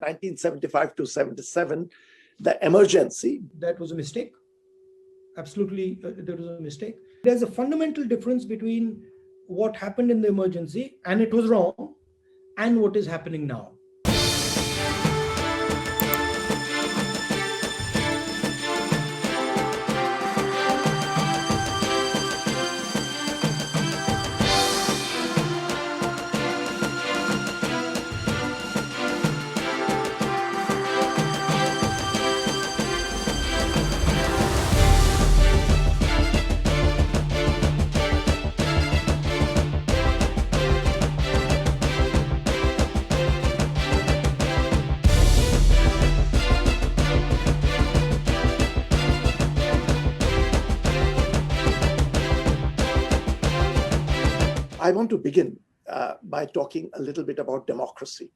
1975 to 77, the emergency. That was a mistake. Absolutely, there was a mistake. There's a fundamental difference between what happened in the emergency, and it was wrong, and what is happening now. I want to begin by talking a little bit about democracy.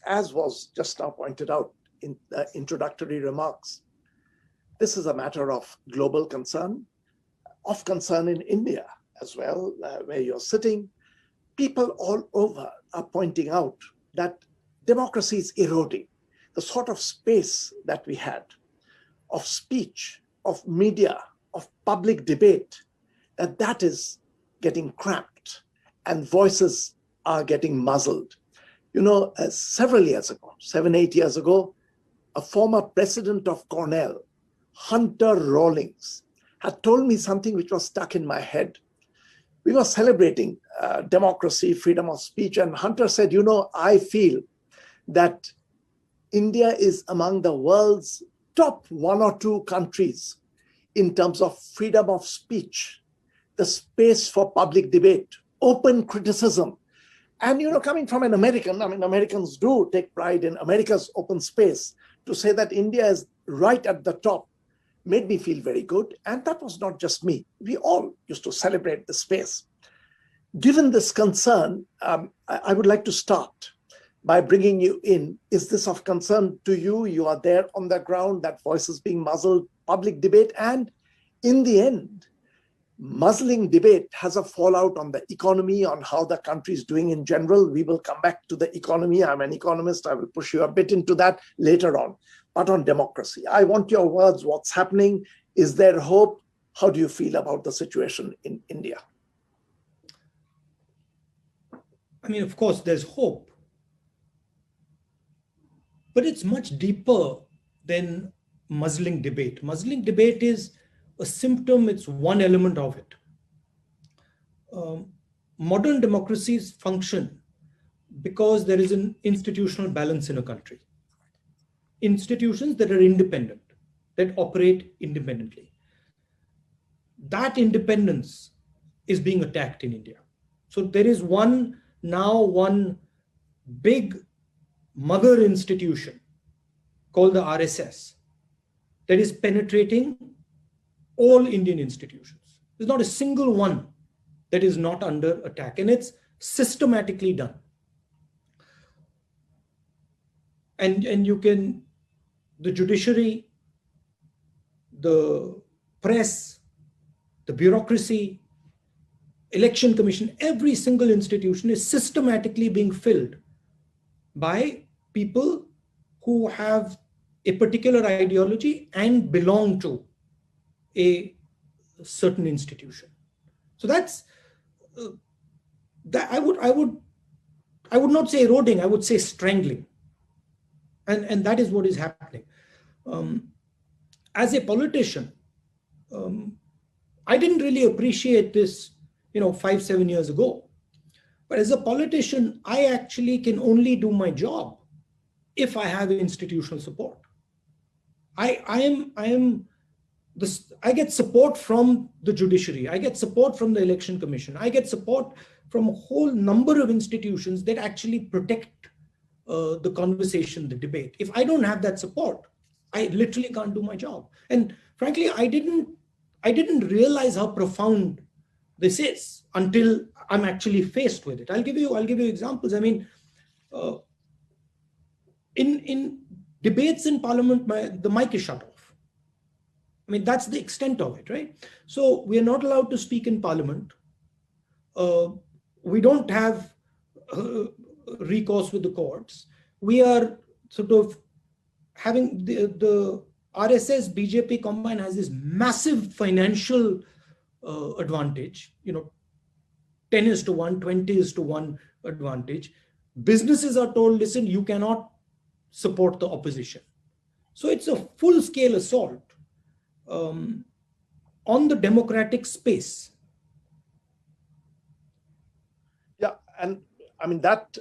As was just now pointed out in the introductory remarks, this is a matter of global concern, of concern in India as well, where you're sitting. People all over are pointing out that democracy is eroding. The sort of space that we had of speech, of media, of public debate, that is getting cramped and voices are getting muzzled. You know, several years ago, 7-8 years ago, a former president of Cornell, Hunter Rawlings, had told me something which was stuck in my head. We were celebrating democracy, freedom of speech, and Hunter said, you know, I feel that India is among the world's top 1 or 2 countries in terms of freedom of speech, the space for public debate, open criticism. And, you know, coming from an American, I mean, Americans do take pride in America's open space. To say that India is right at the top made me feel very good. And that was not just me. We all used to celebrate the space. Given this concern, I would like to start by bringing you in. Is this of concern to you? You are there on the ground, that voice is being muzzled, public debate, and in the end, muzzling debate has a fallout on the economy, on how the country is doing in general. We will come back to the economy. I'm an economist. I will push you a bit into that later on. But on democracy, I want your words. What's happening? Is there hope? How do you feel about the situation in India? I mean, of course, there's hope. But it's much deeper than muzzling debate. Muzzling debate is a symptom, it's one element of it. Modern democracies function because there is an institutional balance in a country. Institutions that are independent, that operate independently. That independence is being attacked in India. So there is one big mother institution called the RSS that is penetrating all Indian institutions. There's not a single one that is not under attack, and it's systematically done. And you can, the judiciary, the press, the bureaucracy, election commission, every single institution is systematically being filled by people who have a particular ideology and belong to a certain institution. So that's that I would not say eroding, I would say strangling. And that is what is happening. As a politician, I didn't really appreciate this, 5-7 years ago. But as a politician, I actually can only do my job if I have institutional support. I get support from the judiciary. I get support from the election commission. I get support from a whole number of institutions that actually protect the conversation, the debate. If I don't have that support, I literally can't do my job. And frankly, I didn't realize how profound this is until I'm actually faced with it. I'll give you examples. I mean, in debates in parliament, the mic is shut off. I mean, that's the extent of it, right? So we are not allowed to speak in parliament. We don't have recourse with the courts. We are sort of having the RSS BJP combine has this massive financial advantage, 10:1, 20:1 advantage. Businesses are told, listen, you cannot support the opposition. So it's a full-scale assault on the democratic space. Yeah, and I mean that,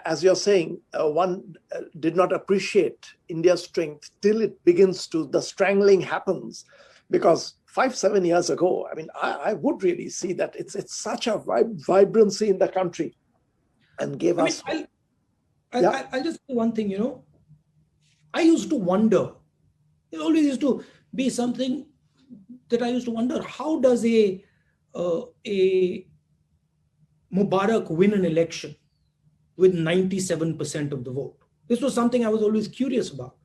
as you're saying, one did not appreciate India's strength till it begins to, the strangling happens, because 5-7 years ago, I mean, I would really see that it's such a vibrancy in the country, and gave us. I'll just say one thing, I used to wonder, it always used to be something that I used to wonder, how does a Mubarak win an election with 97% of the vote? This was something I was always curious about.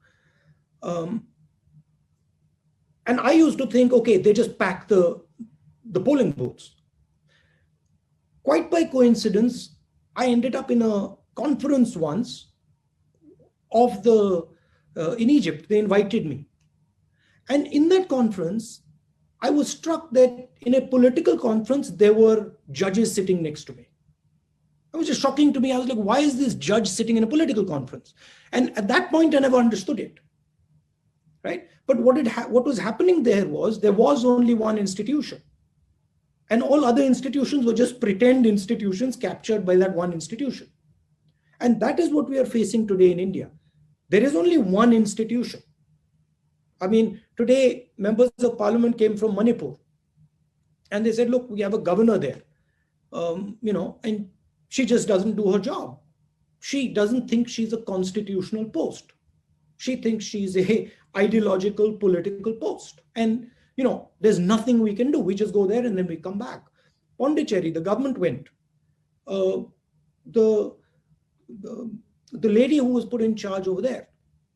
And I used to think, okay, they just pack the polling booths. Quite by coincidence, I ended up in a conference once of in Egypt. They invited me. And in that conference, I was struck that in a political conference, there were judges sitting next to me. It was just shocking to me. I was like, why is this judge sitting in a political conference? And at that point, I never understood it. Right? But what was happening there was only one institution. And all other institutions were just pretend institutions captured by that one institution. And that is what we are facing today in India. There is only one institution. I mean, today, members of parliament came from Manipur. And they said, look, we have a governor there, and she just doesn't do her job. She doesn't think she's a constitutional post. She thinks she's a ideological political post. And, there's nothing we can do. We just go there and then we come back. Pondicherry, the government went. The lady who was put in charge over there,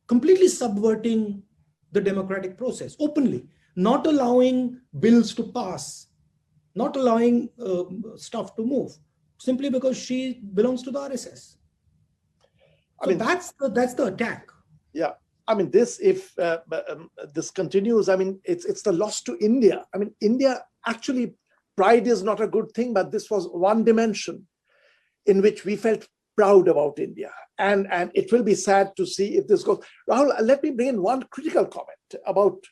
completely subverting the democratic process openly, not allowing bills to pass, not allowing stuff to move, simply because she belongs to the RSS. So that's the attack. Yeah. I mean, if this continues, I mean, it's the loss to India. I mean, India, actually, pride is not a good thing, but this was one dimension in which we felt proud about India. And it will be sad to see if this goes. Rahul, let me bring in one critical comment about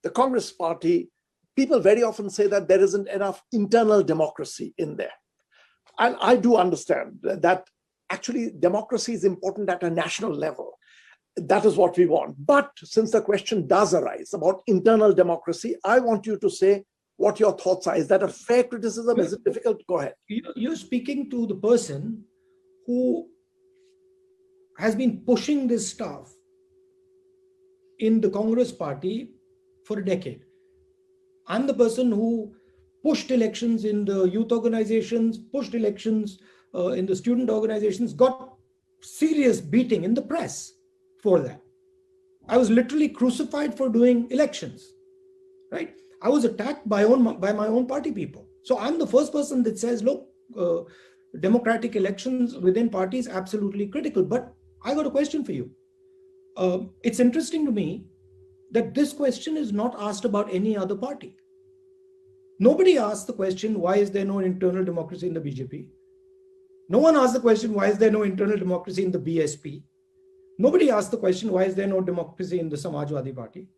the Congress party. People very often say that there isn't enough internal democracy in there. And I do understand that actually democracy is important at a national level. That is what we want. But since the question does arise about internal democracy, I want you to say what your thoughts are. Is that a fair criticism? Is it difficult? Go ahead. You're speaking to the person who has been pushing this stuff in the Congress party for a decade. I'm the person who pushed elections in the youth organizations, pushed elections in the student organizations, got serious beating in the press for that. I was literally crucified for doing elections, right? I was attacked by my own party people. So I'm the first person that says, look, democratic elections within parties, absolutely critical. But I got a question for you. It's interesting to me that this question is not asked about any other party. Nobody asked the question, why is there no internal democracy in the BJP? No one asked the question, why is there no internal democracy in the BSP? Nobody asked the question, why is there no democracy in the Samajwadi Party?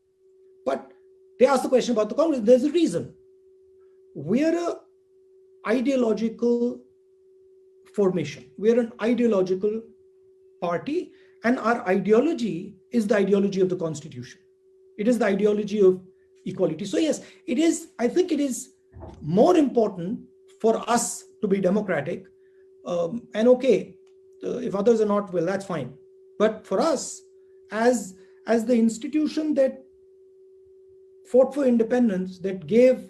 But they asked the question about the Congress. There's a reason. We're an ideological formation. We're an ideological party, and our ideology is the ideology of the Constitution. It is the ideology of equality. So yes, I think it is more important for us to be democratic. And okay, if others are not, well, that's fine. But for us, as the institution that fought for independence, that gave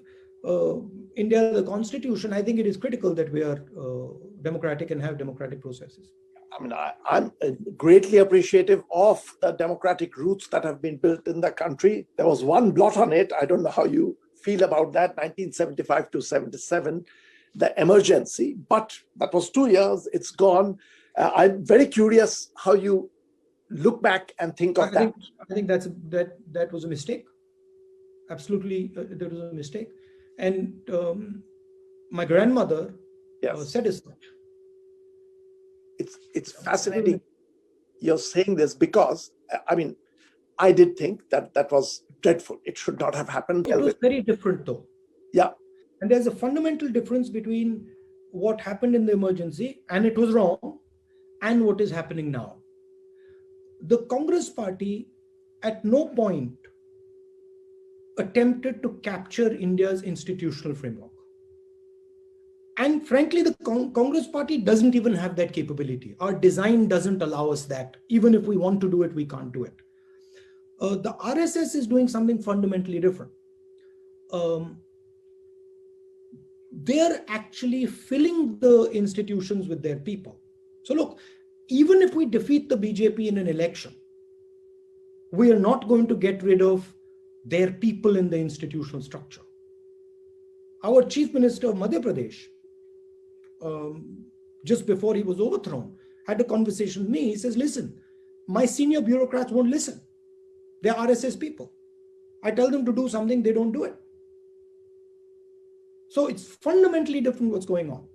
India the Constitution, I think it is critical that we are democratic and have democratic processes. I mean, I'm greatly appreciative of the democratic roots that have been built in the country. There was one blot on it. I don't know how you feel about that, 1975 to 77, the emergency. But that was 2 years. It's gone. I'm very curious how you look back and think of I think that was a mistake. Absolutely, there was a mistake. And my grandmother Yes. said as such. It's fascinating you're saying this, because, I mean, I did think that was dreadful. It should not have happened. It was very different though. Yeah. And there's a fundamental difference between what happened in the emergency, and it was wrong, and what is happening now. The Congress party at no point attempted to capture India's institutional framework. And frankly, the Congress party doesn't even have that capability. Our design doesn't allow us that. Even if we want to do it, we can't do it. The RSS is doing something fundamentally different. They're actually filling the institutions with their people. So look, even if we defeat the BJP in an election, we are not going to get rid of their people in the institutional structure. Our chief minister of Madhya Pradesh, just before he was overthrown, had a conversation with me. He says, listen, my senior bureaucrats won't listen. They're RSS people. I tell them to do something, they don't do it. So it's fundamentally different what's going on.